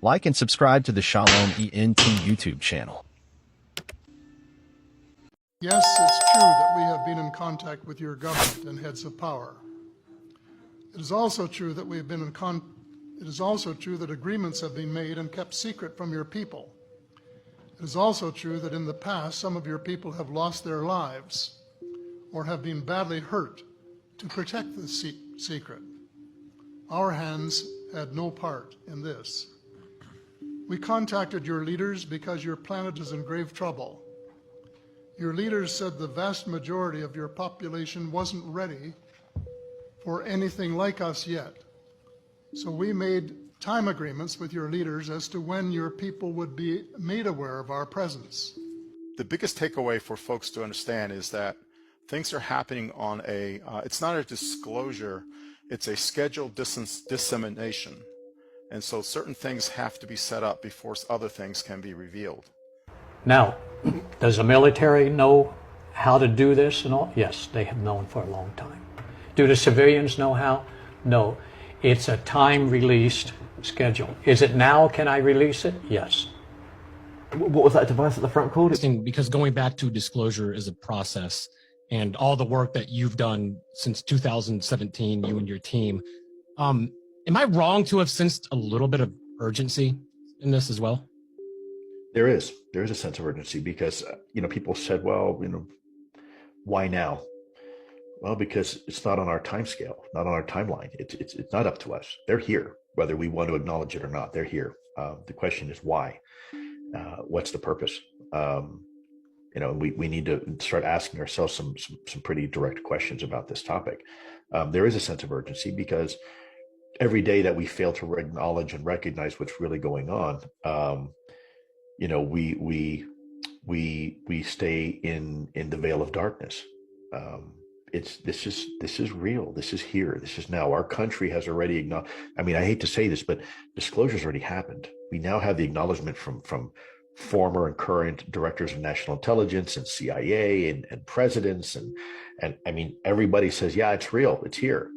Like and subscribe to the Shalom ENT YouTube channel. Yes, it's true that we have been in contact with your government and heads of power. It is also true that it is also true that agreements have been made and kept secret from your people. It is also true that in the past some of your people have lost their lives or have been badly hurt to protect the secret. Our hands had no part in this. We contacted your leaders because your planet is in grave trouble. Your leaders said the vast majority of your population wasn't ready for anything like us yet. So we made time agreements with your leaders as to when your people would be made aware of our presence. The biggest takeaway for folks to understand is that things are happening on it's not a disclosure, it's a scheduled dissemination. And so certain things have to be set up before other things can be revealed. Now, does the military know how to do this and all? Yes, they have known for a long time. Do the civilians know how? No. It's a time-released schedule. Is it now? Can I release it? Yes. What was that device at the front called? Because going back to disclosure is a process, and all the work that you've done since 2017, you and your team, am I wrong to have sensed a little bit of urgency in this as well? There is a sense of urgency because, people said, well, why now? Well, because it's not on our time scale, not on our timeline. It's not up to us. They're here, whether we want to acknowledge it or not. They're here. The question is why? What's the purpose? We need to start asking ourselves some pretty direct questions about this topic. There is a sense of urgency because every day that we fail to acknowledge and recognize what's really going on, we stay in the veil of darkness. This is real. This is here. This is now. Our country has already acknowledged. I hate to say this, but disclosure's already happened. We now have the acknowledgement from former and current directors of national intelligence and CIA and presidents and everybody says, yeah, it's real. It's here.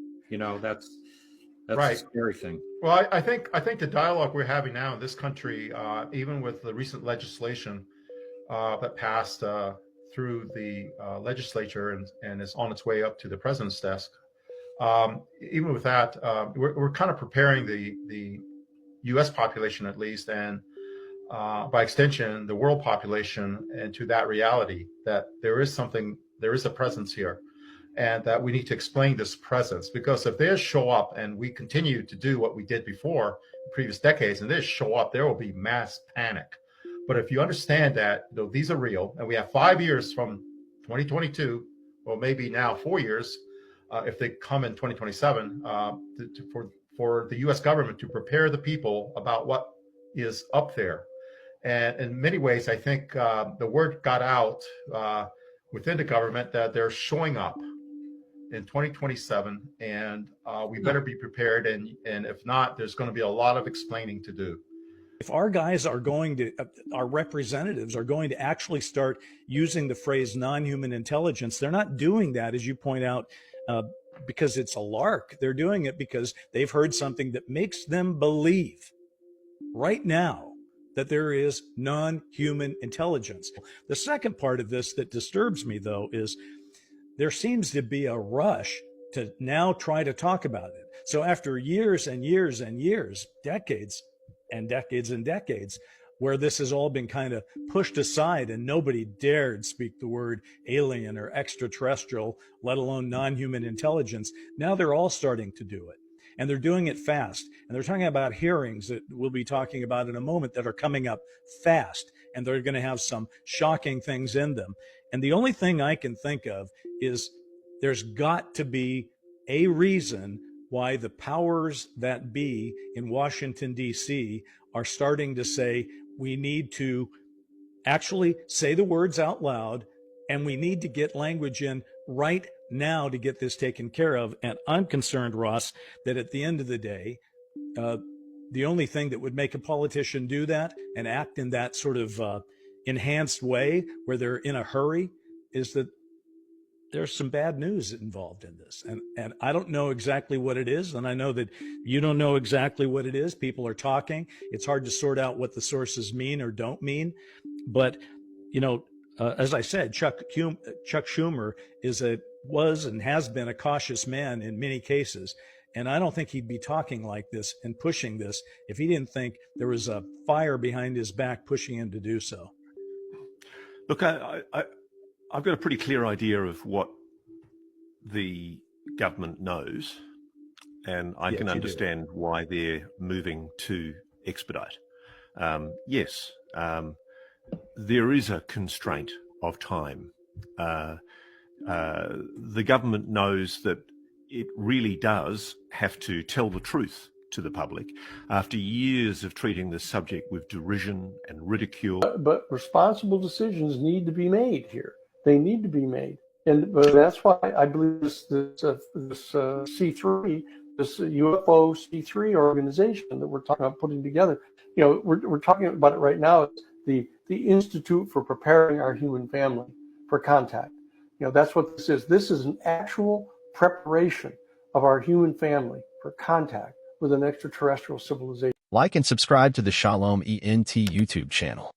That's right. a scary thing. Well, I think the dialogue we're having now in this country, even with the recent legislation that passed through the legislature and is on its way up to the president's desk, even with that, we're kind of preparing the U.S. population, at least, and by extension, the world population, into that reality that there is a presence here. And that we need to explain this presence, because if they show up and we continue to do what we did before in previous decades, and they show up, there will be mass panic. But if you understand that these are real, and we have 5 years from 2022, or maybe now 4 years, if they come in 2027, for the U.S. government to prepare the people about what is up there. And in many ways, I think the word got out within the government that they're showing up in 2027, and we better be prepared. And if not, there's going to be a lot of explaining to do. If our guys are our representatives are going to actually start using the phrase non-human intelligence, they're not doing that, as you point out, because it's a lark. They're doing it because they've heard something that makes them believe right now that there is non-human intelligence. The second part of this that disturbs me, though, is there seems to be a rush to now try to talk about it. So after years and years and years, decades and decades and decades, where this has all been kind of pushed aside and nobody dared speak the word alien or extraterrestrial, let alone non-human intelligence, now they're all starting to do it. And they're doing it fast. And they're talking about hearings that we'll be talking about in a moment that are coming up fast. And they're going to have some shocking things in them. And the only thing I can think of is there's got to be a reason why the powers that be in Washington, D.C. are starting to say we need to actually say the words out loud, and we need to get language in right now to get this taken care of. And I'm concerned, Ross, that at the end of the day, the only thing that would make a politician do that and act in that sort of enhanced way where they're in a hurry is that there's some bad news involved in this. And I don't know exactly what it is. And I know that you don't know exactly what it is. People are talking. It's hard to sort out what the sources mean or don't mean. But, you know, as I said, Chuck Schumer was and has been a cautious man in many cases. And I don't think he'd be talking like this and pushing this if he didn't think there was a fire behind his back pushing him to do so. Look, I've got a pretty clear idea of what the government knows, and I can understand why they're moving to expedite. Yes, there is a constraint of time. The government knows that it really does have to tell the truth to the public after years of treating this subject with derision and ridicule. But responsible decisions need to be made here. They need to be made. But that's why I believe this C3, this UFO C3 organization that we're talking about putting together, you know, we're talking about it right now, the Institute for Preparing Our Human Family for Contact. You know, that's what this is. This is an actual preparation of our human family for contact with an extraterrestrial civilization. Like and subscribe to the Shalom ENT YouTube channel.